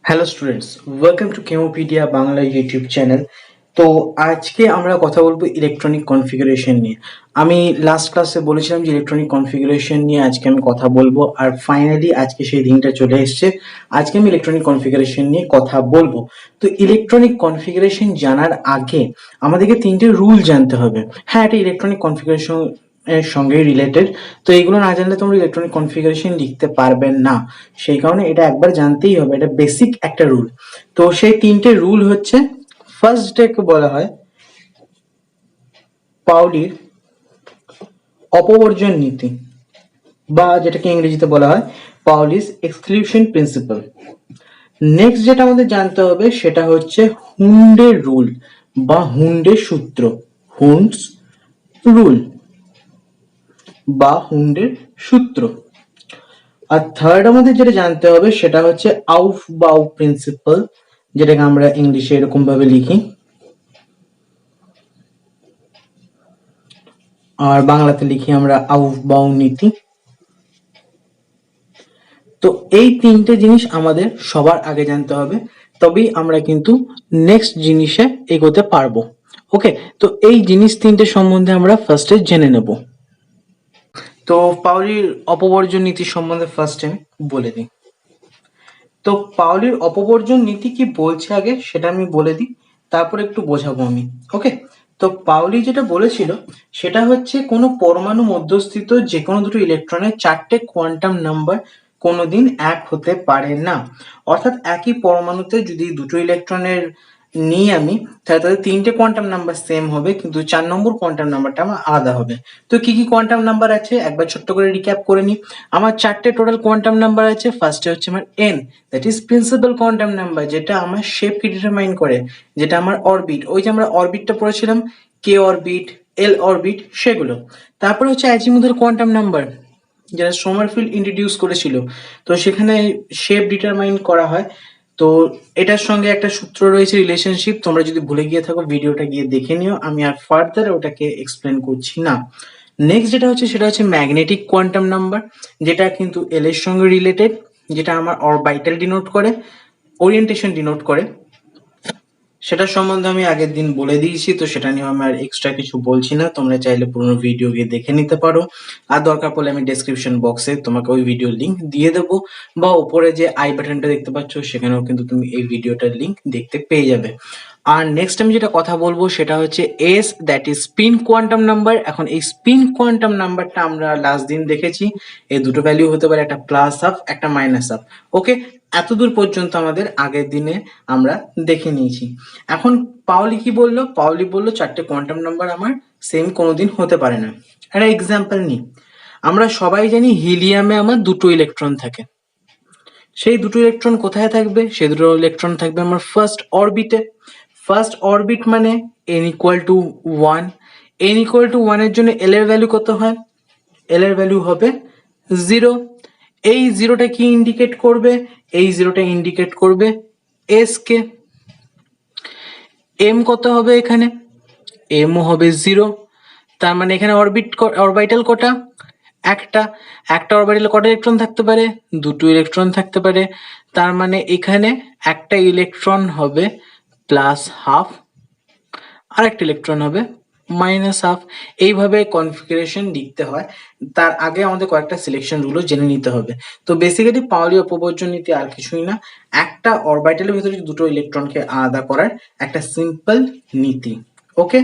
Hello students, welcome to Chemopedia Bangla YouTube channel. তো আজকে আমরা কথা বলবো ইলেকট্রনিক কনফিগারেশন নিয়ে। আমি লাস্ট ক্লাসে বলেছিলাম যে ইলেকট্রনিক কনফিগারেশন নিয়ে আজকে আমি কথা বলবো, আর ফাইনালি আজকে সেই দিনটা চলে এসেছে। আজকে আমি ইলেকট্রনিক কনফিগারেশন নিয়ে কথা বলবো। তো ইলেকট্রনিক কনফিগারেশন জানার আগে আমাদেরকে তিনটে রুল জানতে হবে। হ্যাঁ, এটা ইলেকট্রনিক কনফিগারেশন এর সঙ্গে রিলেটেড। তো এইগুলো না জানলে তোমরা ইলেকট্রনিক কনফিগারেশন লিখতে পারবে না। সেই কারণে এটা একবার জানতেই হবে, এটা বেসিক একটা রুল। তো সেই তিনটে রুল হচ্ছে, ফার্স্ট ডেকে বলা হয় পাউলির অপবর্জন নীতি, বা যেটাকে ইংরেজিতে বলা হয় পাউলিস এক্সক্লুশন প্রিন্সিপাল। নেক্সট যেটা আমাদের জানতে হবে সেটা হচ্ছে হুন্ডের রুল বা হুন্ডের সূত্র, হুন্ডস রুল বা হুন্ডের সূত্র। আর থার্ড আমাদের যেটা জানতে হবে সেটা হচ্ছে আউফ বাউ প্রিন্সিপাল, যেটাকে আমরা ইংলিশে এরকম ভাবে লিখি, আর বাংলাতে লিখি আমরা আউফ বাউ নীতি। তো এই তিনটে জিনিস আমাদের সবার আগে জানতে হবে, তবেই আমরা কিন্তু নেক্সট জিনিসে এগোতে পারবো। ওকে, তো এই জিনিস তিনটে সম্বন্ধে আমরা ফার্স্টে জেনে নেব। তো পাউলির অপবর্জন নীতি সম্বন্ধে ফার্স্টে আমি বলে দিই। তো পাউলির অপবর্জন নীতি কি বলছে আগে সেটা আমি বলে দিই, তারপর একটু বোঝাবো আমি। ওকে, তো পাউলি যেটা বলেছিল সেটা হচ্ছে কোনো পরমাণু মধ্যস্থিত যে কোনো দুটো ইলেকট্রনের চারটে কোয়ান্টাম নাম্বার কোনোদিন এক হতে পারে না। অর্থাৎ একই পরমাণুতে যদি দুটো ইলেকট্রনের নিই আমি, তাহলে তাদের তিনটে কোয়ান্টাম নাম্বার সেম হবে, কিন্তু 4 নম্বর কোয়ান্টাম নাম্বারটা আমার আলাদা হবে। তো কি কি কোয়ান্টাম নাম্বার আছে একবার ছোট্ট করে রিক্যাপ করে নিই। আমার চারটে টোটাল কোয়ান্টাম নাম্বার আছে। ফার্স্টে হচ্ছে আমার N, that is principal quantum number, যেটা আমার শেপকে ডিটারমাইন করে, যেটা আমার অরবিট, ওই যে আমরা অরবিটটা পড়েছিলাম, কে অরবিট, এল অরবিট, সেগুলো। তারপর হচ্ছে অ্যাজিমুথের কোয়ান্টাম নাম্বার, যেটা সোমারফিল্ড ইন্ট্রোডিউস করেছিল। তো সেখানে শেপ ডিটারমাইন করা হয়। তো এটার সঙ্গে একটা সূত্র রয়েছে, রিলেশনশিপ। তোমরা যদি ভুলে গিয়ে থাকো ভিডিওটা গিয়ে দেখে নিও, আমি আর ফার্দার ওটাকে এক্সপ্লেন করছি না। নেক্সট যেটা হচ্ছে সেটা হচ্ছে ম্যাগনেটিক কোয়ান্টাম নাম্বার, যেটা কিন্তু এল এর সঙ্গে রিলেটেড, যেটা আমার অরবিটাল ডিনোট করে, ওরিয়েন্টেশন ডিনোট করে। সেটার সম্বন্ধে আমি আগের দিন বলে দিয়েছি, তো সেটা নিয়ে আমি আর এক্সট্রা কিছু বলছি না। তোমরা চাইলে পুরোনো ভিডিও গিয়ে দেখে নিতে পারো, আর দরকার পড়লে আমি ডেসক্রিপশন বক্সে তোমাকে ওই ভিডিও লিংক দিয়ে দেবো, বা উপরে যে আই বাটনটা দেখতে পাচ্ছ সেখানেও কিন্তু তুমি এই ভিডিওটার লিংক দেখতে পেয়ে যাবে। আর নেক্সট আমি যেটা কথা বলবো সেটা হচ্ছে S, that is spin quantum number. এখন এই স্পিন কোয়ান্টাম নাম্বারটা আমরা লাস্ট দিন দেখেছি, এই দুটো ভ্যালু হতে পারে, একটা প্লাস হাফ একটা মাইনাস হাফ। ওকে, এতদূর পর্যন্ত আমাদের আগের দিনে আমরা দেখে নিয়েছি। এখন পাওলি কি বললো? পাওলি বললো চারটে কোয়ান্টাম নাম্বার আমার সেম কোনোদিন হতে পারে না। একটা এক্সাম্পল নিই। আমরা সবাই জানি হিলিয়ামে আমার দুটো ইলেকট্রন থাকে। সেই দুটো ইলেকট্রন কোথায় থাকবে? সেই দুটো ইলেকট্রন থাকবে আমার ফার্স্ট অরবিটে। ফার্স্ট অরবিট মানে n equal to 1। n equal to 1 এর জন্য l এর ভ্যালু কত হয়? l এর ভ্যালু হবে 0। এই জিরোটা কি ইন্ডিকেট করবে? এই জিরোটা ইন্ডিকেট করবে s কে। m কত হবে এখানে? m ও হবে 0। তার মানে এখানে অরবিটাল কটা? একটা। একটা অরবিটালে কটা ইলেকট্রন থাকতে পারে? দুটো ইলেকট্রন থাকতে পারে। তার মানে এখানে একটা ইলেকট্রন হবে প্লাস হাফ, আর একটা ইলেকট্রন হবে মাইনাস হাফ। এইভাবে কনফিগারেশন লিখতে হয়। তার আগে আমাদের কয়েকটা সিলেকশন রুলও জেনে নিতে হবে। তো বেসিক্যালি পাউলি অপবর্জন নীতি আর কিছুই না, একটা অরবিটালের ভিতরে দুটো ইলেকট্রনকে আলাদা করার একটা সিম্পল নীতি। ওকে,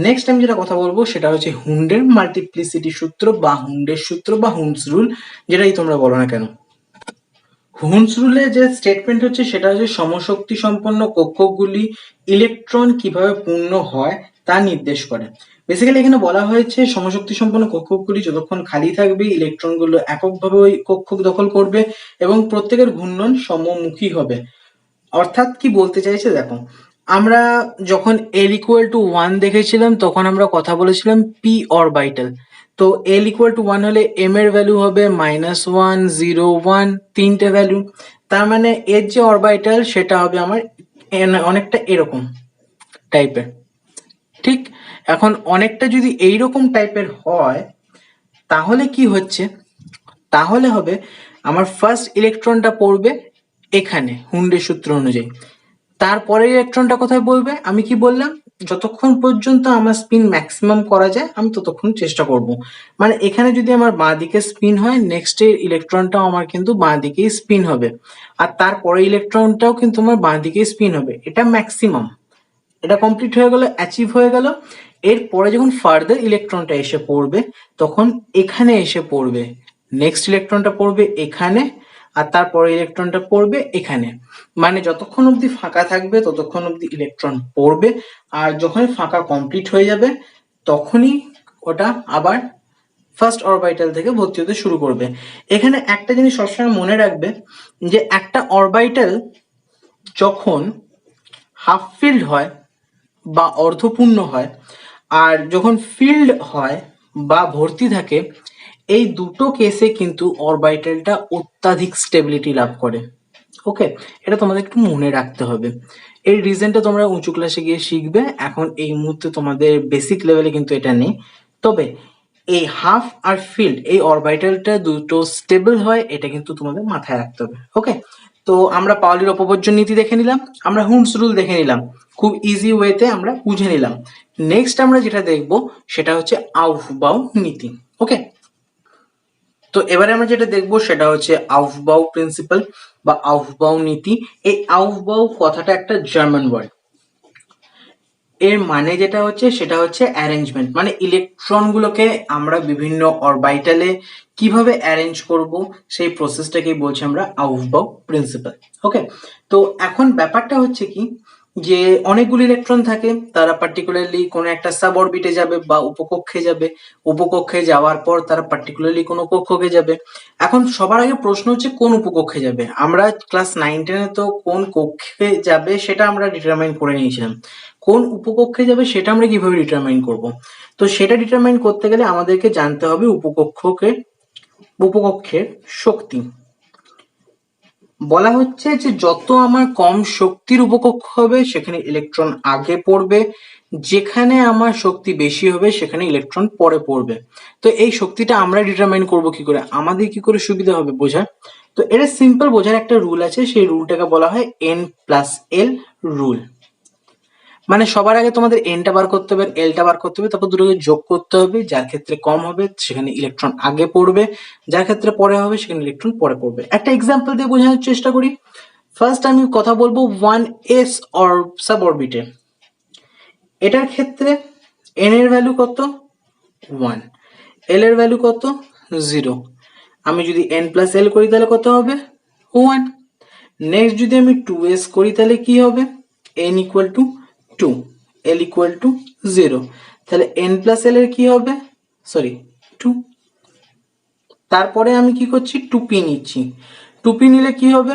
নেক্সট আমি যেটা কথা বলবো সেটা হচ্ছে হুন্ডের মাল্টিপ্লিসিটি সূত্র বা হুন্ডের সূত্র বা হুন্ডস রুল, যেটাই তোমরা বলো না কেন। হুন্ডস রুলে যে স্টেটমেন্ট হচ্ছে সেটা হচ্ছে সমশক্তি সম্পন্ন কক্ষগুলি ইলেকট্রন কিভাবে পূর্ণ হয় তা নির্দেশ করে। বেসিক্যালি এখানে বলা হয়েছে সমশক্তি সম্পন্ন কক্ষগুলি যতক্ষণ খালি থাকবে ইলেকট্রনগুলো এককভাবে ওই কক্ষ দখল করবে এবং প্রত্যেকের ঘূর্ণন সমমুখী হবে। অর্থাৎ কি বলতে চাইছে দেখো, আমরা যখন l ইকুয়াল টু 1 দেখেছিলাম তখন আমরা কথা বলেছিলাম p অরবিটাল। তো l ইকুয়াল টু 1 হলে m এর ভ্যালু হবে -1 0 1, তিনটে ভ্যালু। তার মানে এর যে অরবিটাল সেটা হবে আমার অনেকটা এরকম টাইপের। ঠিক, এখন অনেকটা যদি এইরকম টাইপের হয় তাহলে কি হচ্ছে? তাহলে হবে আমার ফার্স্ট ইলেকট্রনটা পড়বে এখানে হুন্ডের সূত্র অনুযায়ী। তারপরে ইলেকট্রনটা কোথায় বলবে? আমি কি বললাম, যতক্ষণ পর্যন্ত আমার স্পিন ম্যাক্সিমাম করা যায় আমি ততক্ষণ চেষ্টা করব। মানে এখানে যদি আমার বাঁ দিকে স্পিন হয়, নেক্সট এর ইলেকট্রনটাও আমার কিন্তু বাঁ দিকেই স্পিন হবে, আর তারপরে ইলেকট্রনটাও কিন্তু আমার বাঁ দিকেই স্পিন হবে। এটা ম্যাক্সিমাম, এটা কমপ্লিট হয়ে গেল, অ্যাচিভ হয়ে গেল। এরপরে যখন ফার্দার ইলেকট্রনটা এসে পড়বে তখন এখানে এসে পড়বে, নেক্সট ইলেকট্রনটা পড়বে এখানে, আর তারপরে ইলেকট্রনটা পড়বে এখানে। মানে যতক্ষণ অবধি ফাঁকা থাকবে ততক্ষণ অবধি ইলেকট্রন পড়বে, আর যখনই ফাঁকা কমপ্লিট হয়ে যাবে তখনই ওটা আবার ফার্স্ট অরবিটাল থেকে ভর্তি হতে শুরু করবে। এখানে একটা জিনিস সবসময় মনে রাখবে যে একটা অরবিটাল যখন হাফ ফিল্ড হয় বা অর্ধপূর্ণ হয়, আর যখন ফিল্ড হয় বা ভর্তি থাকে, এই দুটো কেসে কিন্তু অরবিটালটা অত্যাধিক স্টেবিলিটি লাভ করে। ওকে, এটা তোমাদের একটু মনে রাখতে হবে। এই রিজনটা তোমরা উঁচু ক্লাসে গিয়ে শিখবে, এখন এই মুহূর্তে তোমাদের বেসিক লেভেলে কিন্তু এটা নেই। তবে এই হাফ আর ফিল্ড, এই অরবিটালটা দুটো স্টেবল হয়, এটা কিন্তু তোমাদের মাথায় রাখতে হবে। ওকে, তো আমরা পাওলির অপবর্জন নীতি দেখে নিলাম, আমরা হুন্ডস রুল দেখে নিলাম, খুব ইজি ওয়েতে আমরা বুঝে নিলাম। নেক্সট আমরা যেটা দেখব সেটা হচ্ছে আউফবাউ নীতি। ওকে, তো এবারে আমরা যেটা দেখব সেটা হচ্ছে আউফবাউ প্রিন্সিপাল বা আউফবাউ নীতি। এই আউফবাউ কথাটা একটা জার্মান ওয়ার্ড, এর মানে যেটা হচ্ছে সেটা হচ্ছে অ্যারেঞ্জমেন্ট, মানে ইলেকট্রন গুলোকে আমরা বিভিন্ন অরবিটালে কিভাবে অ্যারেঞ্জ করব সেই প্রসেসটাকেই বলছি আমরা আউফবাউ প্রিন্সিপাল। ওকে, তো এখন ব্যাপারটা হচ্ছে কি, যে অনেকগুলো ইলেকট্রন থাকে, তারা পার্টিকুলারলি কোনো একটা সাব অরবিটে যাবে বা উপকক্ষে যাবে, উপকক্ষে যাওয়ার পর তারা পার্টিকুলারলি কোনো কক্ষকে যাবে। এখন সবার আগে প্রশ্ন হচ্ছে কোন উপকক্ষে যাবে। আমরা ক্লাস 9-10-এ তো কোন কক্ষে যাবে সেটা আমরা ডিটারমাইন করে নিয়েছিলাম, কোন উপকক্ষে যাবে সেটা আমরা কিভাবে ডিটারমাইন করব? তো সেটা ডিটারমাইন করতে গেলে আমাদেরকে জানতে হবে উপকক্ষের শক্তি। বলা হচ্ছে যে যত আমার কম শক্তির উপকক্ষ হবে সেখানে ইলেকট্রন আগে পড়বে, যেখানে আমার শক্তি বেশি হবে সেখানে ইলেকট্রন পরে পড়বে। তো এই শক্তিটা আমরা ডিটারমাইন করব কি করে, আমাদের কি করে সুবিধা হবে বোঝার? তো এটা সিম্পল বোঝার একটা রুল আছে, সেই রুলটাকে বলা হয় N+L রুল। মানে সবার আগে তোমাদের এনটা বার করতে হবে, এলটা বার করতে হবে, তারপর দুটোকে যোগ করতে হবে, যার ক্ষেত্রে কম হবে সেখানে ইলেকট্রন আগে পড়বে, যার ক্ষেত্রে পরে হবে সেখানে ইলেকট্রন পরে পড়বে। একটা এক্সাম্পল দিয়ে বোঝানোর চেষ্টা করি। ফার্স্ট আমি কথা বলবো 1s অর সাব অরবিটে, এটার ক্ষেত্রে n এর ভ্যালু কত? 1, l এর ভ্যালু কত? 0। আমি যদি n+l করি তাহলে কত হবে? 1। নেক্সট যদি আমি 2s করি তাহলে কি হবে? n equal to 2, l equal to 0, তাহলে n+l এর কি হবে? সরি 2। তারপরে আমি কি করছি? 2p নিচ্ছি, 2p নিলে কি হবে?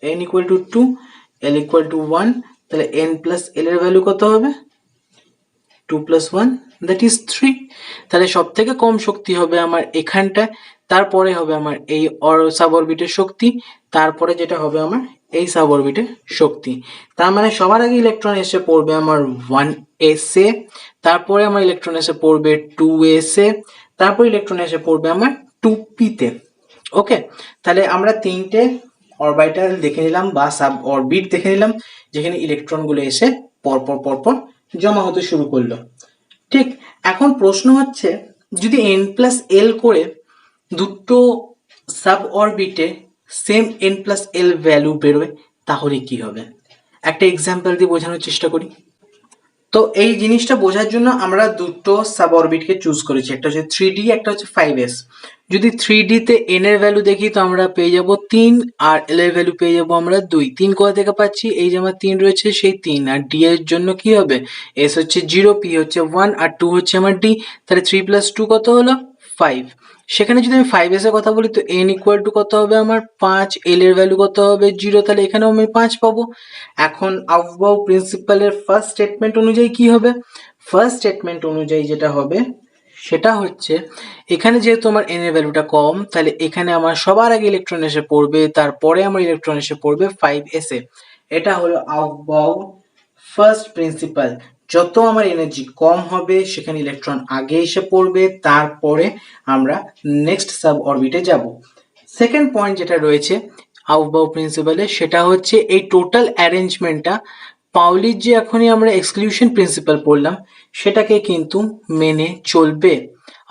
n equal to 2, l equal to 1, তাহলে n+l এর ভ্যালু কত হবে? 2 + 1 দ্যাট ইজ 3। তাহলে সব থেকে কম শক্তি হবে আমার এখানটায়, তারপরে হবে আমার এই সাব অরবিটের শক্তি, তারপরে যেটা হবে আমার এই সাব অরবিটের শক্তি। তার মানে সবার আগে ইলেকট্রন এসে পড়বে আমার 1s এ, তারপরে আমার ইলেকট্রন এসে পড়বে 2s এ, তারপর ইলেকট্রন এসে পড়বে আমার 2p তে। ওকে, তাহলে আমরা তিনটে অরবিটাল দেখে নিলাম বা সাব অরবিট দেখে নিলাম, যেখানে ইলেকট্রন গুলো এসে পরপর পরপর জমা হতে শুরু করলো। ঠিক, এখন প্রশ্ন হচ্ছে যদি n+l করে দুটো সাব অরবিটে সেম n+l ভ্যালু বেরোয় তাহলে কি হবে? একটা এক্সাম্পল দিয়ে বোঝানোর চেষ্টা করি। তো এই জিনিসটা বোঝার জন্য আমরা দুটো সাব অরবিটকে চুজ করেছি, একটা হচ্ছে 3d, একটা হচ্ছে 5s। যদি 3d তে n এর ভ্যালু দেখি তো আমরা পেয়ে যাব 3, আর l এর ভ্যালু পেয়ে যাব আমরা 2। 3 কোথা থেকে পাচ্ছি? এই যে আমার 3 রয়েছে সেই 3, আর d এর জন্য কি হবে? s হচ্ছে 0, p হচ্ছে 1, আর 2 হচ্ছে আমার d, তাহলে 3 + 2 কত হলো? 5। সেখানে যদি আমি 5s এর কথা বলি তো n ইকুয়াল টু কত হবে আমার? 5, l এর ভ্যালু কত হবে? 0, তাহলে এখানেও আমি 5 পাবো। এখন আউফবাউ প্রিন্সিপালের ফার্স্ট স্টেটমেন্ট অনুযায়ী কি হবে? ফার্স্ট স্টেটমেন্ট অনুযায়ী যেটা হবে সেটা হচ্ছে, এখানে যেহেতু আমার n এর ভ্যালুটা কম, তাহলে এখানে আমার সবার আগে ইলেকট্রন এসে পড়বে, তারপরে আমার ইলেকট্রন এসে পড়বে 5s এ। এটা হলো আউফবাউ ফার্স্ট প্রিন্সিপাল। যত আমার এনার্জি কম হবে সেখানে ইলেকট্রন আগে এসে পড়বে, তারপরে আমরা নেক্সট সাব অরবিটে যাব। সেকেন্ড পয়েন্ট যেটা রয়েছে, আউফবাউ প্রিন্সিপালে, সেটা হচ্ছে এই টোটাল অ্যারেঞ্জমেন্টটা পাউলির যে এখনই আমরা এক্সক্লুশন প্রিন্সিপাল পড়লাম সেটাকে কিন্তু মেনে চলবে।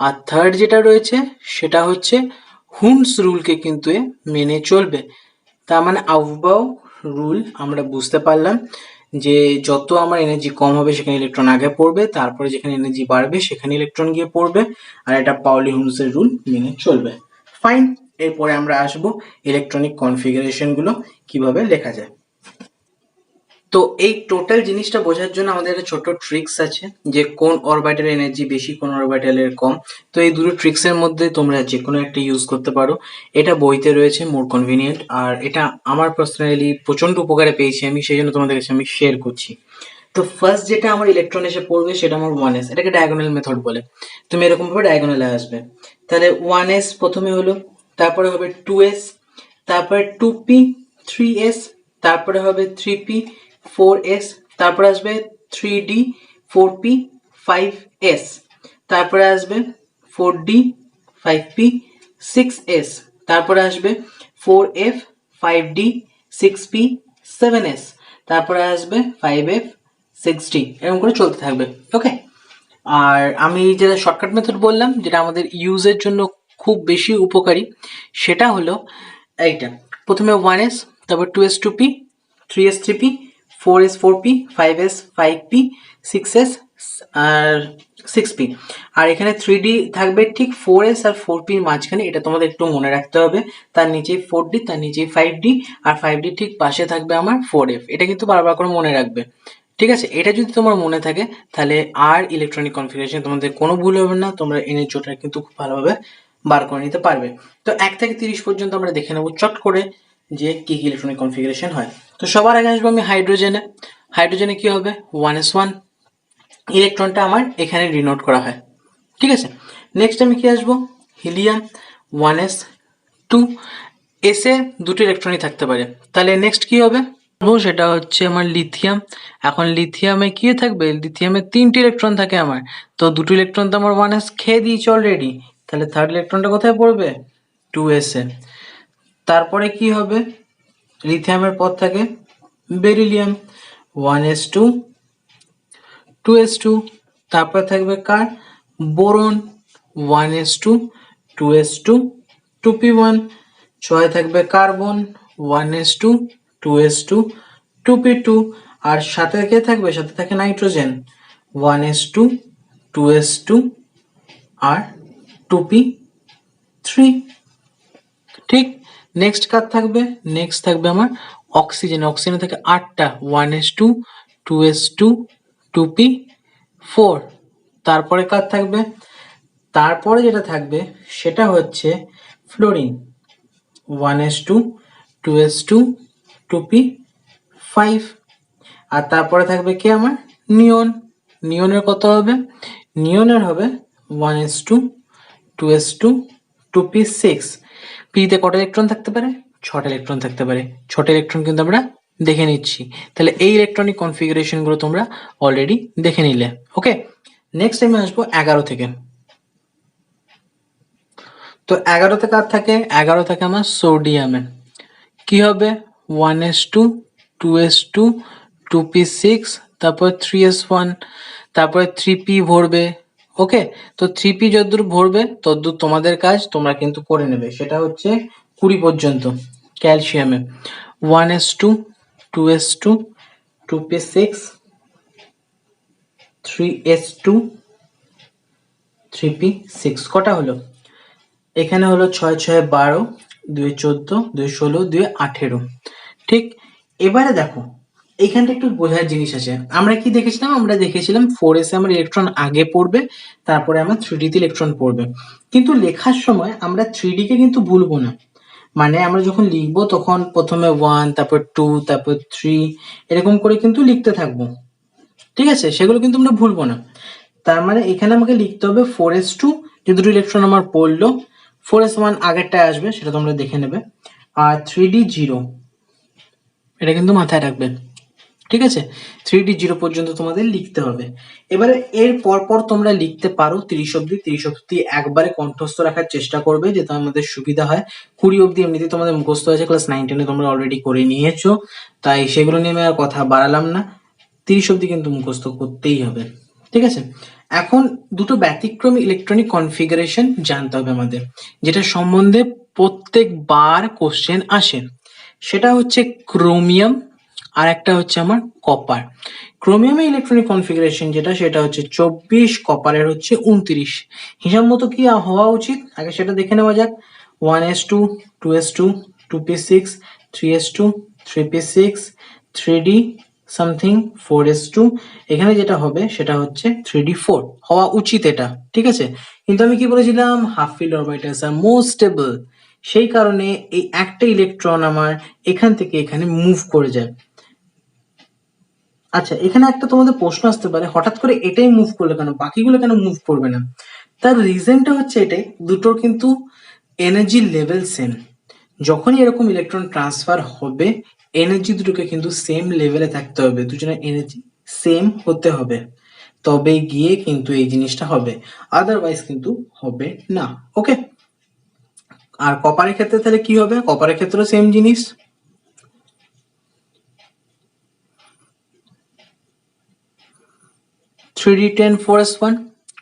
আর থার্ড যেটা রয়েছে সেটা হচ্ছে হুন্ডস রুলকে কিন্তু এ মেনে চলবে। তার মানে আউফবাউ রুল আমরা বুঝতে পারলাম যে যত আমার এনার্জি কম হবে সেখানে ইলেকট্রন আগে পড়বে, তারপরে যেখানে এনার্জি বাড়বে সেখানে ইলেকট্রন গিয়ে পড়বে, আর এটা পাউলি হুন্ডসের রুল মেনে চলবে। ফাইন, এরপরে আমরা আসবো ইলেকট্রনিক কনফিগারেশন গুলো কিভাবে লেখা যায়। তো এই টোটাল জিনিসটা বোঝার জন্য আমাদের একটা ছোট ট্রিক্স আছে যে কোন অরবিটালের এনার্জি বেশি কোন অরবিটালের কম। তো এই দুটো ট্রিক্সের মধ্যে তোমরা যে কোনো একটা ইউজ করতে পারো। এটা বইতে রয়েছে, মোর কনভিনিয়েন্ট, আর এটা আমার পার্সোনালি প্রচন্ড উপকারে পেয়েছি আমি, সেই জন্য তোমাদের কাছে আমি শেয়ার করছি। তো ফার্স্ট যেটা আমার ইলেকট্রন এসে পড়বে সেটা আমার 1s, এটাকে ডায়াগোনাল মেথড বলে। তুমি এরকম ভাবে ডায়াগোনালে আসবে, তাহলে 1s প্রথমে হলো, তারপরে হবে 2s, তারপরে 2p, 3s, তারপরে হবে 3p, 4s, তারপরে আসবে 3d, 4p, 5s, তারপরে আসবে 4d, 5p, 6s, তারপরে আসবে 4f, 5d, 6p, 7s, তারপরে আসবে 5f, 6d, এরকম করে চলতে থাকবে। ওকে, আর আমি যেটা শর্টকাট মেথড বললাম যেটা আমাদের ইউজের জন্য খুব বেশি উপকারী, সেটা হলো এইটা, প্রথমে 1s, তারপর 2s, 2p, 3s, 3p, 4s, 4p, 5s, 5p, 6s আর 6p, আর এখানে 3d থাকবে ঠিক 4s আর 4p এর মাঝখানে, এটা তোমাদের একটু মনে রাখতে হবে। তার নিচেই 4d, তার নিচেই 5d, আর 5d ঠিক পাশে থাকবে আমার 4f, এটা কিন্তু বারবার করে মনে রাখবে। ঠিক আছে, এটা যদি তোমার মনে থাকে তাহলে আর ইলেকট্রনিক কনফিগারেশন তোমাদের কোনো ভুল হবে না, তোমরা এনএইচওটা কিন্তু খুব ভালোভাবে বার করে নিতে পারবে। তো 1 থেকে 30 পর্যন্ত আমরা দেখে নেবো চট করে যে কি কি ইলেকট্রনিক কনফিগারেশন হয়। তো সবার আগে আসবো আমি হাইড্রোজেনে। হাইড্রোজেনে কি হবে, 1s1 ইলেকট্রনটা আমার এখানে ডিনোট করা হয়। ঠিক আছে, নেক্সট আমি কি আসবো, হিলিয়াম, 1s2, এসে দুটো ইলেকট্রনই থাকতে পারে। তাহলে নেক্সট কি হবে, সেটা হচ্ছে আমার লিথিয়াম। এখন লিথিয়ামে কি থাকবে, লিথিয়ামে 3টি ইলেকট্রন থাকে আমার, তো দুটো ইলেকট্রন তো আমার 1s খেয়ে দিয়েছে অলরেডি, তাহলে থার্ড ইলেকট্রনটা কোথায় পড়বে, 2s এ। তারপরে কি হবে, লিথিয়ামের পর থাকে বেরিলিয়াম, 1s2, 2s2, তারপর থাকবে কার, বোরন, 1s2, 2s2, 2p1, 6 থাকবে কার্বন, 1s2, 2s2, 2p2, আর সাথে কে থাকবে, সাথে থাকে নাইট্রোজেন, 1s2, 2s2 আর 2p3। ঠিক, নেক্সট কার থাকবে, নেক্সট থাকবে আমার অক্সিজেন। অক্সিজেনে থাকে 8টা, 1s2, 2s2, 2p4। তারপরে কার থাকবে, তারপরে যেটা থাকবে সেটা হচ্ছে ফ্লোরিন, 1s2, 2s2, 2p5। আর তারপরে থাকবে কি আমার নিয়ন। নিয়নের কত হবে, নিয়নের হবে 1s2, 2s2, 2p6। পিতে কটা ইলেকট্রন থাকতে পারে, 6টা ইলেকট্রন থাকতে পারে। 6টা ইলেকট্রন কিন্তু আমরা দেখে নিচ্ছি। তাহলে এই ইলেকট্রনিক কনফিগারেশন গুলো তোমরা অলরেডি দেখে নিলে। ওকে, নেক্সট আমি আসবো 11 থেকে। তো 11তে কার থাকে, 11 থাকে আমার সোডিয়ামে। কি হবে, 1s2, 2s2, 2p6, তারপর 3s1, তারপরে 3p ভরবে। ওকে, তো 3p যতদূর ভরবে ততদূর তোমাদের কাজ, তোমরা কিন্তু করে নেবে। সেটা হচ্ছে 20 পর্যন্ত। ক্যালসিয়ামে 1s2, 2s2, 2p6, 3s2, 3p6, কটা হলো, এখানে হলো 6 6 12, 2 14, 2 16, 2 18। ঠিক, এবারে দেখো এইখানটা একটু বোঝার জিনিস আছে। আমরা কি দেখেছিলাম, আমরা দেখেছিলাম 4s এ আমার ইলেকট্রন আগে পড়বে, তারপরে আমার 3d তে ইলেকট্রন পড়বে, কিন্তু লেখার সময় আমরা 3d কে কিন্তু ভুলবো না। মানে আমরা যখন লিখবো তখন প্রথমে 1, তারপর 2, তারপর 3, এরকম করে কিন্তু লিখতে থাকবো। ঠিক আছে, সেগুলো কিন্তু আমরা ভুলবো না। তার মানে এখানে আমাকে লিখতে হবে 4s2, যে দুটো ইলেকট্রন আমার পড়লো, 4s1 আগেরটায় আসবে, সেটা তোমরা দেখে নেবে, আর 3d 0, এটা কিন্তু মাথায় রাখবে। ঠিক আছে, 3D 0 পর্যন্ত তোমাদের লিখতে হবে। এবারে এর পরপর তোমরা লিখতে পারো 30 অব্দি। 30 অব্দি একবারে কণ্ঠস্থ রাখার চেষ্টা করবে, যাতে আমাদের সুবিধা হয়। 20 অব্দি এমনিতে তোমাদের মুখস্থ আছে, ক্লাস 9-10 তোমরা অলরেডি করে নিয়েছো, তাই সেগুলো নিয়ে আমি আর কথা বাড়ালাম না। 30 অব্দি কিন্তু মুখস্থ করতেই হবে। ঠিক আছে, এখন দুটো ব্যতিক্রমী ইলেকট্রনিক কনফিগারেশন জানতে হবে আমাদের, যেটা সম্বন্ধে প্রত্যেকবার কোশ্চেন আসে। সেটা হচ্ছে ক্রোমিয়াম, আর একটা হচ্ছে আমার কপার। ক্রোমিয়ামের ইলেকট্রনিক কনফিগারেশন যেটা, সেটা হচ্ছে 24, কপারের হচ্ছে 29। হিসাব মতো কি হওয়া উচিত আগে সেটা দেখে নেওয়া যাক। 1s2, 2s2, 2p6, 3s2, 3p6, 3d something, 4s2। এখানে যেটা হবে সেটা হচ্ছে 3d4 হওয়া উচিত এটা, ঠিক আছে। কিন্তু আমি কি বলেছিলাম, হাফ ফিল্ড অরবিটালস আর মোর স্টেবল, সেই কারণে এই একটা ইলেকট্রন আমার এখান থেকে এখানে মুভ করে যায়। আচ্ছা, এখানে একটা তোমাদের প্রশ্ন আসতে পারে, হঠাৎ করে এটাই মুভ করলে কেন, বাকিগুলো কেন মুভ করবে না? তার রিজনটা হচ্ছে এটাই, দুটোর কিন্তু এনার্জি লেভেল সেম। যখনই এরকম ইলেকট্রন ট্রান্সফার হবে, এনার্জি দুটোকে কিন্তু সেম লেভেলে থাকতে হবে, দুজনের এনার্জি সেম হতে হবে, তবে গিয়ে কিন্তু এই জিনিসটা হবে, আদারওয়াইজ কিন্তু হবে না। ওকে, আর কপারের ক্ষেত্রে তাহলে কি হবে? কপারের ক্ষেত্রেও সেম জিনিস, 3d10 4s1।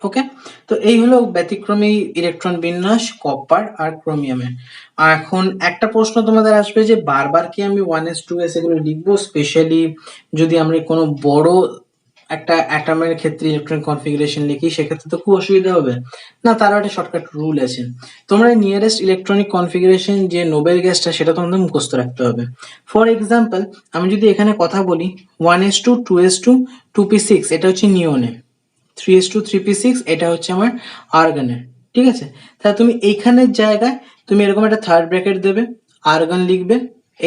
ওকে, তো এই হলো ব্যতিক্রমী ইলেকট্রন বিন্যাস কপার আর ক্রোমিয়ামের। আর এখন একটা প্রশ্ন তোমাদের আসবে যে বারবার কি আমি 1s 2s এগুলো লিখবো, স্পেশালি যদি আমরা কোনো বড় একটা অ্যাটমের ক্ষেত্রে ইলেকট্রনিক কনফিগারেশন লিখি, সেক্ষেত্রে তো খুব অসুবিধা হবে না। তারও একটা শর্টকাট রুল আছে, তোমরা নিয়ারেস্ট ইলেকট্রনিক কনফিগারেশন যে নোবেল গ্যাসটা, সেটা তোমাদের মুখস্থ রাখতে হবে। ফর এক্সাম্পল, আমি যদি এখানে কথা বলি 1s2, 2s2, 2p6 এটা হচ্ছে নিওনে, 3s2, 3p6 এটা হচ্ছে আমার আর্গনের। ঠিক আছে, তাহলে তুমি এইখানের জায়গায় তুমি এরকম একটা থার্ড ব্র্যাকেট দেবে, আর্গন লিখবে,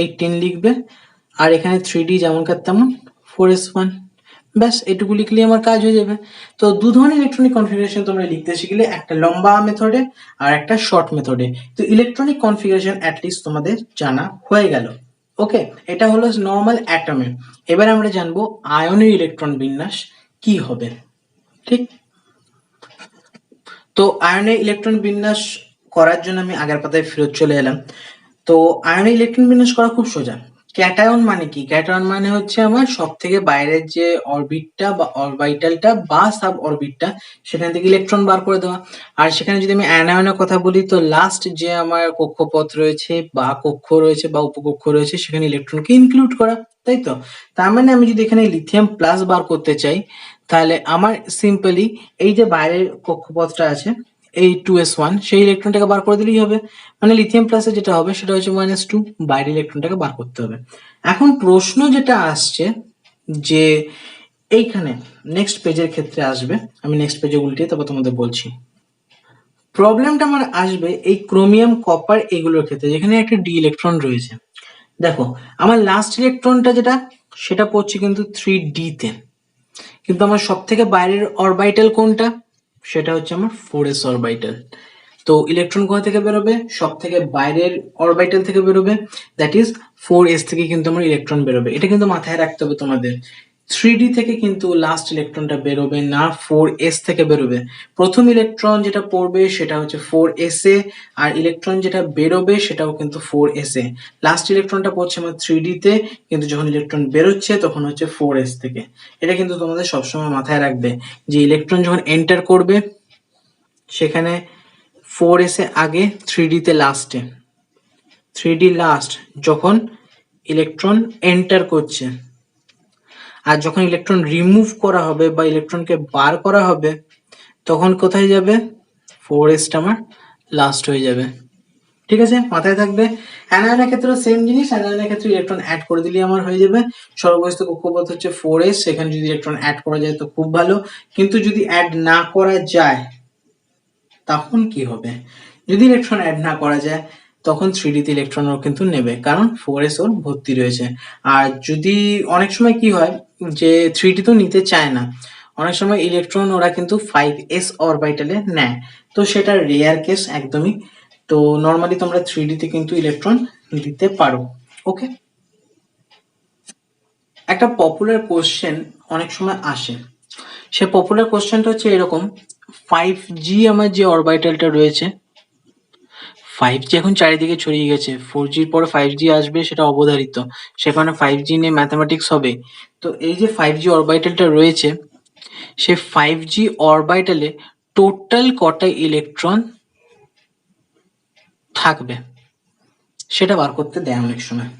18 লিখবে, আর এখানে 3d যেমনকার তেমন 4s1, ব্যাস এটুকু লিখলে আমার কাজ হয়ে যাবে। তো দু ধরনের ইলেকট্রনিক কনফিগারেশন তোমরা লিখতে শিখলে, একটা লম্বা মেথডে আর একটা শর্ট মেথডে। তো ইলেকট্রনিক কনফিগারেশন অ্যাটলিস্ট তোমাদের জানা হয়ে গেল। ওকে, এটা হলো নর্মাল অ্যাটমের। এবার আমরা জানবো আয়নের ইলেকট্রন বিন্যাস কি হবে। ঠিক, তো আয়নের ইলেকট্রন বিন্যাস করার জন্য আমি আগের পাতায় ফেরত চলে এলাম। তো আয়নের ইলেকট্রন বিন্যাস করা খুব সোজা। ক্যাটায়ন মানে কি? ক্যাটায়ন মানে হচ্ছে আমার সব থেকে বাইরের যে অরবিটটা বা অরবিটালটা বা সাব অরবিটটা, সেখান থেকে ইলেকট্রন বার করে দেওয়া। আর সেখানে যদি আমি অ্যানায়নের কথা বলি, তো লাস্ট যে আমার কক্ষপথ রয়েছে বা কক্ষ রয়েছে বা উপকক্ষ রয়েছে, সেখানে ইলেকট্রনকে ইনক্লুড করা, তাই তো। তার মানে আমি যদি এখানে লিথিয়াম প্লাস বার করতে চাই, তাহলে আমার সিম্পলি এই যে বাইরের কক্ষপথটা আছে, এই 2s1, সেই ইলেকট্রনটাকে বার করে দিলেই হবে। মানে লিথিয়াম প্লাসে যেটা হবে সেটা হচ্ছে -2, বাইরের ইলেকট্রনটাকে বার করতে হবে। এখন প্রশ্ন যেটা আসছে যে এইখানে নেক্সট পেজের ক্ষেত্রে আসবে, আমি নেক্সট পেজে উল্টিয়ে তারপর তোমাদের বলছি। প্রবলেমটা আমার আসবে এই ক্রোমিয়াম কপার এগুলোর ক্ষেত্রে, যেখানে একটা ডি ইলেকট্রন রয়েছে। দেখো, আমার লাস্ট ইলেকট্রনটা যেটা, সেটা পড়ছে কিন্তু 3d তে, কিন্তু আমার সব থেকে বাইরের অরবিটাল কোনটা? সেটা হচ্ছে আমার 4s অরবিটাল। তো ইলেকট্রন কোথা থেকে বেরোবে? সব থেকে বাইরের অরবিটাল থেকে বেরোবে, দ্যাট ইজ 4s থেকে কিন্তু আমার ইলেকট্রন বেরোবে। এটা কিন্তু মাথায় রাখতে হবে তোমাদের। 3d থেকে কিন্তু লাস্ট ইলেকট্রনটা বেরোবে না, 4s থেকে বেরোবে। প্রথম ইলেকট্রন যেটা পড়বে সেটা হচ্ছে 4s এ, আর ইলেকট্রন যেটা বেরোবে সেটাও কিন্তু 4s এ। লাস্ট ইলেকট্রনটা পড়ছে আমার 3d তে, কিন্তু যখন ইলেকট্রন বেরোচ্ছে তখন হচ্ছে 4s থেকে। এটা কিন্তু তোমাদের সবসময় মাথায় রাখবে যে ইলেকট্রন যখন এন্টার করবে, সেখানে 4s এ আগে, 3d তে লাস্টে। 3d লাস্ট যখন ইলেকট্রন এন্টার করছে, আর যখন ইলেকট্রন রিমুভ করা হবে বা ইলেকট্রনকে বার করা হবে, তখন কোথায় যাবে? 4s টা আমার লাস্ট হয়ে যাবে। ঠিক আছে, মাথায় থাকবে। অ্যানায়নের ক্ষেত্রে সেম জিনিস, অ্যানায়নের ক্ষেত্রে ইলেকট্রন অ্যাড করে দিলেই আমার হয়ে যাবে। সর্বস্থ কক্ষপথ হচ্ছে 4s, সেখানে যদি ইলেকট্রন অ্যাড করা যায় তো খুব ভালো, কিন্তু যদি অ্যাড না করা যায় তখন কি হবে? যদি ইলেকট্রন অ্যাড না করা যায়, তখন 3d তে ইলেকট্রন ও কিন্তু নেবে, কারণ 4s ওর ভর্তি রয়েছে। আর যদি অনেক সময় কি হয় যে 3d তো নিতে চায় না, অনেক সময় ইলেকট্রন ওরা কিন্তু 5s অরবিটালে নেয়, তো সেটা রেয়ার কেস একদমই। তো নর্মালি তোমরা 3d তে কিন্তু ইলেকট্রন দিতে পারো। ওকে, একটা পপুলার কোশ্চেন অনেক সময় আসে, সে পপুলার কোশ্চেনটা হচ্ছে এরকম, 5G আমার যে অরবিটালটা রয়েছে, 5G এখন চারিদিকে ছড়িয়ে গেছে, 4Gর পরে 5G আসবে সেটা অবধারিত, সেখানে 5G নিয়ে ম্যাথামেটিক্স হবে। তো এই যে 5G অরবিটালটা রয়েছে, সে 5G অরবিটালে টোটাল কটা ইলেকট্রন থাকবে সেটা বার করতে দেয় অনেক সময়।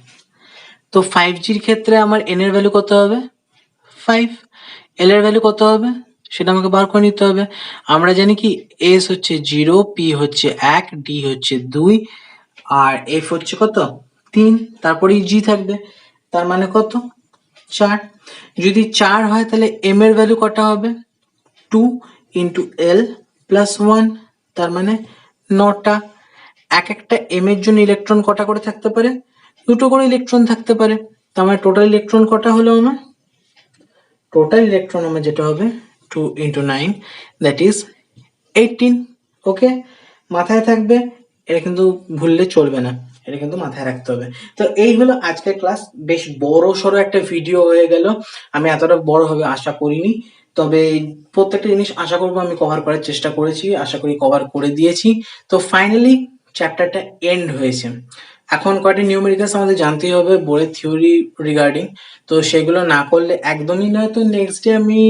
তো 5Gর ক্ষেত্রে আমার n এর ভ্যালু কত হবে, 5, l এর ভ্যালু কত হবে সেটা আমাকে বার করে নিতে হবে। আমরা জানি কি s হচ্ছে 0, p হচ্ছে 1, d হচ্ছে 2 আর f হচ্ছে কত 3, তারপরেই g থাকবে, তার মানে কত 4। যদি 4 হয় তাহলে m এর ভ্যালু কটা হবে 2 ইন্টু l প্লাস 1, তার মানে 9টা। এক একটা m এর জন্য ইলেকট্রন কটা করে থাকতে পারে, দুটো করে ইলেকট্রন থাকতে পারে। তার মানে টোটাল ইলেকট্রন কটা হলো আমার, টোটাল ইলেকট্রন আমার যেটা হবে 2 ইন্টু 9 দ্যাট ইজ 18। ওকে, মাথায় থাকবে, এটা কিন্তু ভুললে চলবে না, এটা কিন্তু মাথায় রাখতে হবে। তো এই হলো আজকের ক্লাস, বেশ বড় সড়ো একটা ভিডিও হয়ে গেল, আমি এতটা বড় হবে আশা করিনি, তবে প্রত্যেকটা জিনিস আশা করবো আমি কভার করার চেষ্টা করেছি, আশা করি কভার করে দিয়েছি। তো ফাইনালি চ্যাপ্টারটা এন্ড হয়েছে। এখন কয়টা নিউমেরিক্যালস আমাদের জানতেই হবে বোরের থিওরি রিগার্ডিং, তো সেগুলো না করলে একদমই নয়। তো নেক্সট ডে আমি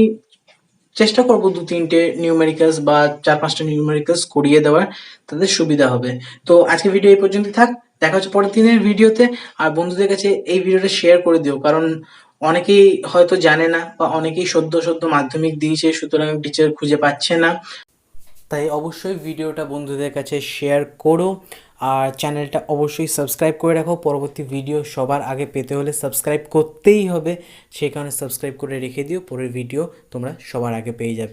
চেষ্টা করব 2-3টে নিউমেরিক্যালস বা 4-5টা নিউমেরিক্যালস করিয়ে দেওয়ার, তাদের সুবিধা হবে। তো আজকে ভিডিও এই পর্যন্ত থাক, দেখা হচ্ছে পরের দিনের ভিডিওতে। আর বন্ধুদের কাছে এই ভিডিওটা শেয়ার করে দিও, কারণ অনেকেই হয়তো জানে না বা অনেকেই সদ্য সদ্য মাধ্যমিক দিয়েছে, সুতরাং টিচার খুঁজে পাচ্ছে না। তাই অবশ্যই ভিডিওটা বন্ধুদের কাছে শেয়ার করো, আর চ্যানেলটা অবশ্যই সাবস্ক্রাইব করে রাখো। পরবর্তী ভিডিও সবার আগে পেতে হলে সাবস্ক্রাইব করতেই হবে, সেই কারণে সাবস্ক্রাইব করে রেখে দিও, পরের ভিডিও তোমরা সবার আগে পেয়ে যাবে।